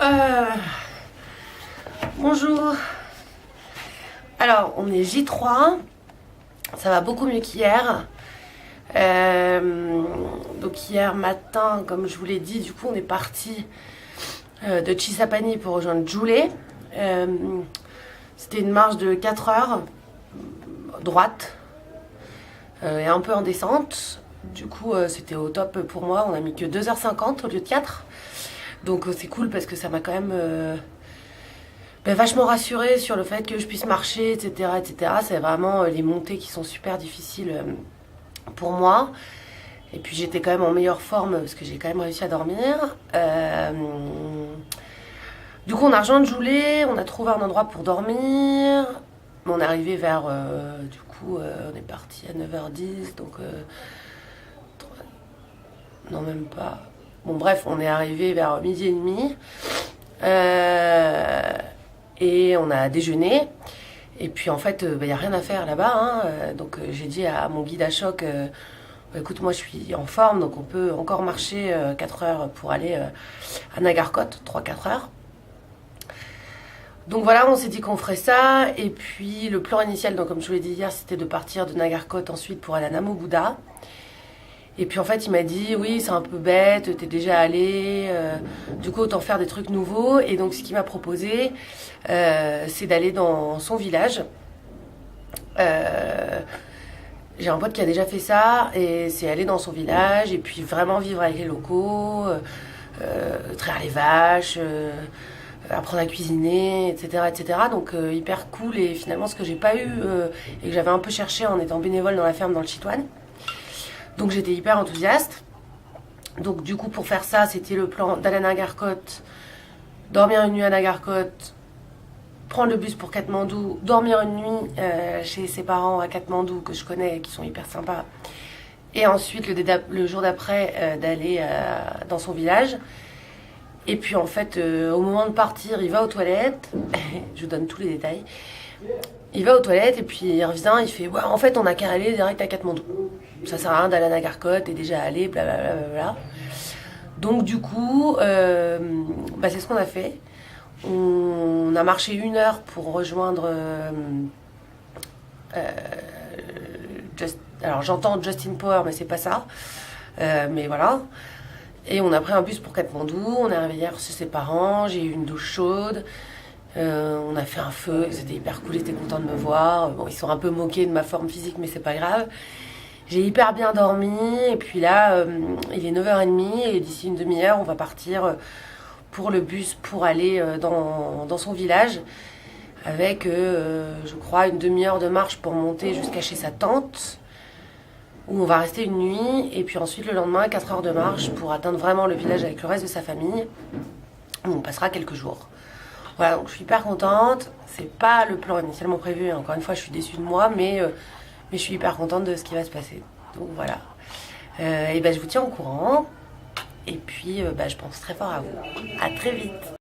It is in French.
Euh, Bonjour. Alors, on est J3. Ça va beaucoup mieux qu'hier. Donc hier matin, comme je vous l'ai dit, du coup, on est parti de Chisapani pour rejoindre Djoulé. C'était une marche de 4 heures, droite, et un peu en descente. Du coup, c'était au top pour moi. On a mis que 2h50 au lieu de 4. Donc c'est cool parce que ça m'a quand même vachement rassurée sur le fait que je puisse marcher, etc. etc. C'est vraiment les montées qui sont super difficiles pour moi. Et puis j'étais quand même en meilleure forme parce que j'ai quand même réussi à dormir. Du coup on a rejoint Djoulé, on a trouvé un endroit pour dormir. On est arrivé vers... on est parti à 9h10, donc... non, même pas... Bon bref, on est arrivé vers midi et demi. Et on a déjeuné. Et puis en fait, il n'y a rien à faire là-bas. Donc j'ai dit à mon guide à choc, écoute, moi je suis en forme, donc on peut encore marcher 4 heures pour aller à Nagarkot, 3-4 heures. Donc voilà, on s'est dit qu'on ferait ça. Et puis le plan initial, donc comme je vous l'ai dit hier, c'était de partir de Nagarkot ensuite pour aller à Namo Buddha. Et puis en fait il m'a dit oui c'est un peu bête, t'es déjà allé, du coup autant faire des trucs nouveaux. Et donc ce qu'il m'a proposé c'est d'aller dans son village. J'ai un pote qui a déjà fait ça et c'est aller dans son village et puis vraiment vivre avec les locaux, traire les vaches, apprendre à cuisiner, etc. etc. Donc hyper cool et finalement ce que j'ai pas eu et que j'avais un peu cherché en étant bénévole dans la ferme dans le Chitwan. Donc j'étais hyper enthousiaste. Donc du coup pour faire ça, c'était le plan d'aller à Nagarkot, dormir une nuit à Nagarkot, prendre le bus pour Katmandou, dormir une nuit chez ses parents à Katmandou que je connais et qui sont hyper sympas. Et ensuite le jour d'après d'aller dans son village. Et puis en fait au moment de partir, il va aux toilettes. Je vous donne tous les détails. Il va aux toilettes et puis il revient, il fait ouais, en fait on a qu'à aller direct à Katmandou. Ça sert à rien d'aller à Nagarkot, t'es déjà allé, blablabla. Donc du coup, c'est ce qu'on a fait. On a marché 1 heure pour rejoindre... alors j'entends Justin Power, mais c'est pas ça. Mais voilà. Et on a pris un bus pour Katmandou, on est arrivé hier chez ses parents, j'ai eu une douche chaude. On a fait un feu, c'était hyper cool, ils étaient contents de me voir. Bon, ils sont un peu moqués de ma forme physique, mais c'est pas grave. J'ai hyper bien dormi, et puis là, il est 9h30, et d'ici une demi-heure, on va partir pour le bus pour aller dans son village, avec, je crois, une demi-heure de marche pour monter jusqu'à chez sa tante, où on va rester une nuit, et puis ensuite le lendemain, 4 heures de marche pour atteindre vraiment le village avec le reste de sa famille, où on passera quelques jours. Voilà, donc je suis hyper contente. C'est pas le plan initialement prévu. Encore une fois, je suis déçue de moi, mais je suis hyper contente de ce qui va se passer. Donc voilà. Je vous tiens au courant. Et puis, je pense très fort à vous. À très vite.